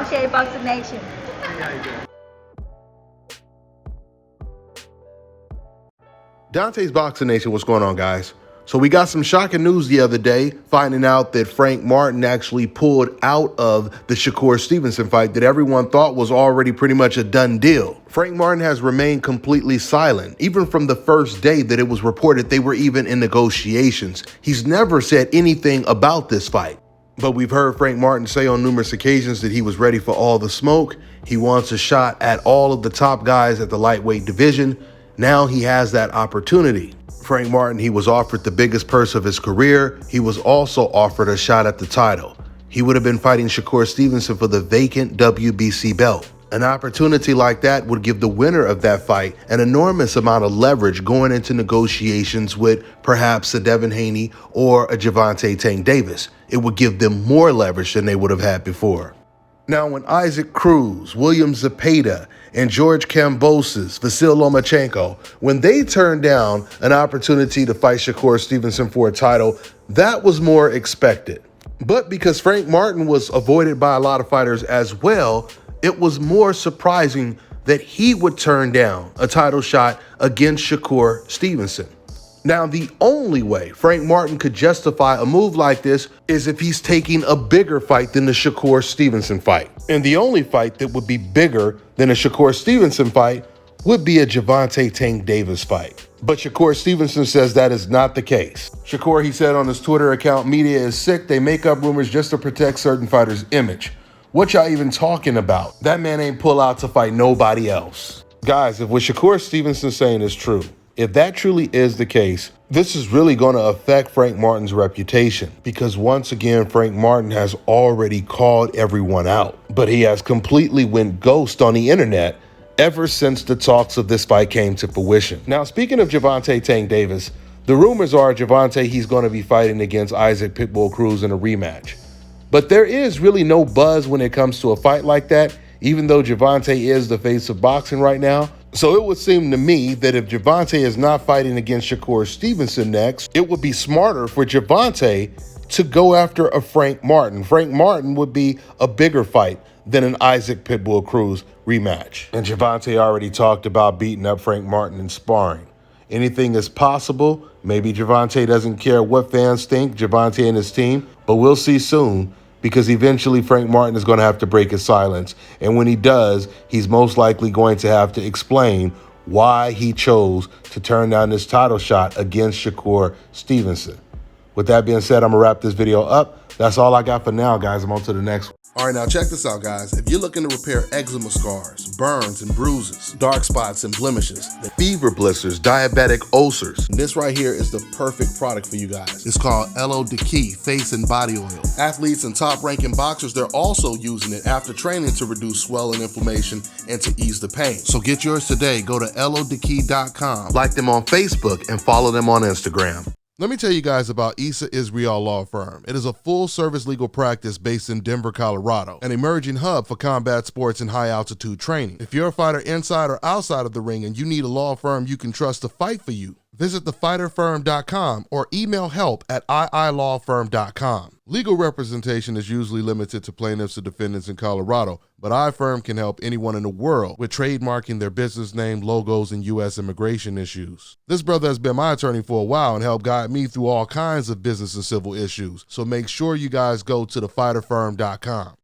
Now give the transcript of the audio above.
Shade Boxing Nation. Dante's Boxing Nation, what's going on, guys? So we got some shocking news the other day, finding out that Frank Martin actually pulled out of the Shakur Stevenson fight that everyone thought was already pretty much a done deal. Frank Martin has remained completely silent, even from the first day that it was reported they were even in negotiations. He's never said anything about this fight. But we've heard Frank Martin say on numerous occasions that he was ready for all the smoke. He wants a shot at all of the top guys at the lightweight division. Now he has that opportunity. Frank Martin, he was offered the biggest purse of his career. He was also offered a shot at the title. He would have been fighting Shakur Stevenson for the vacant WBC belt. An opportunity like that would give the winner of that fight an enormous amount of leverage going into negotiations with perhaps a Devin Haney or a Gervonta Davis. It would give them more leverage than they would have had before. Now, when Isaac Cruz, William Zepeda, and George Kambosos, Vasyl Lomachenko, when they turned down an opportunity to fight Shakur Stevenson for a title, that was more expected. But because Frank Martin was avoided by a lot of fighters as well, it was more surprising that he would turn down a title shot against Shakur Stevenson. Now, the only way Frank Martin could justify a move like this is if he's taking a bigger fight than the Shakur Stevenson fight. And the only fight that would be bigger than a Shakur Stevenson fight would be a Gervonta Davis fight. But Shakur Stevenson says that is not the case. Shakur, he said on his Twitter account, "Media is sick. They make up rumors just to protect certain fighters' image. What y'all even talking about? That man ain't pull out to fight nobody else." Guys, if what Shakur Stevenson's saying is true, if that truly is the case, this is really going to affect Frank Martin's reputation, because once again, Frank Martin has already called everyone out, but he has completely went ghost on the internet ever since the talks of this fight came to fruition. Now, speaking of Gervonta Davis, the rumors are Gervonta, he's going to be fighting against Isaac Pitbull Cruz in a rematch. But there is really no buzz when it comes to a fight like that, even though Gervonta is the face of boxing right now. So it would seem to me that if Gervonta is not fighting against Shakur Stevenson next, it would be smarter for Gervonta to go after a Frank Martin. Frank Martin would be a bigger fight than an Isaac Pitbull Cruz rematch. And Gervonta already talked about beating up Frank Martin in sparring. Anything is possible. Maybe Gervonta doesn't care what fans think, Gervonta and his team, but we'll see soon. Because eventually Frank Martin is going to have to break his silence. And when he does, he's most likely going to have to explain why he chose to turn down this title shot against Shakur Stevenson. With that being said, I'm going to wrap this video up. That's all I got for now, guys. I'm on to the next one. All right, now check this out, guys. If you're looking to repair eczema scars, burns and bruises, dark spots and blemishes, fever blisters, diabetic ulcers, this right here is the perfect product for you guys. It's called LO Decay Face and Body Oil. Athletes and top-ranking boxers, they're also using it after training to reduce swelling, inflammation, and to ease the pain. So get yours today. Go to lodecay.com, like them on Facebook, and follow them on Instagram. Let me tell you guys about Issa Israel Law Firm. It is a full-service legal practice based in Denver, Colorado, an emerging hub for combat sports and high-altitude training. If you're a fighter inside or outside of the ring and you need a law firm you can trust to fight for you, visit thefighterfirm.com or email help@iilawfirm.com. Legal representation is usually limited to plaintiffs or defendants in Colorado, but iFirm can help anyone in the world with trademarking their business name, logos, and U.S. immigration issues. This brother has been my attorney for a while and helped guide me through all kinds of business and civil issues, so make sure you guys go to thefighterfirm.com.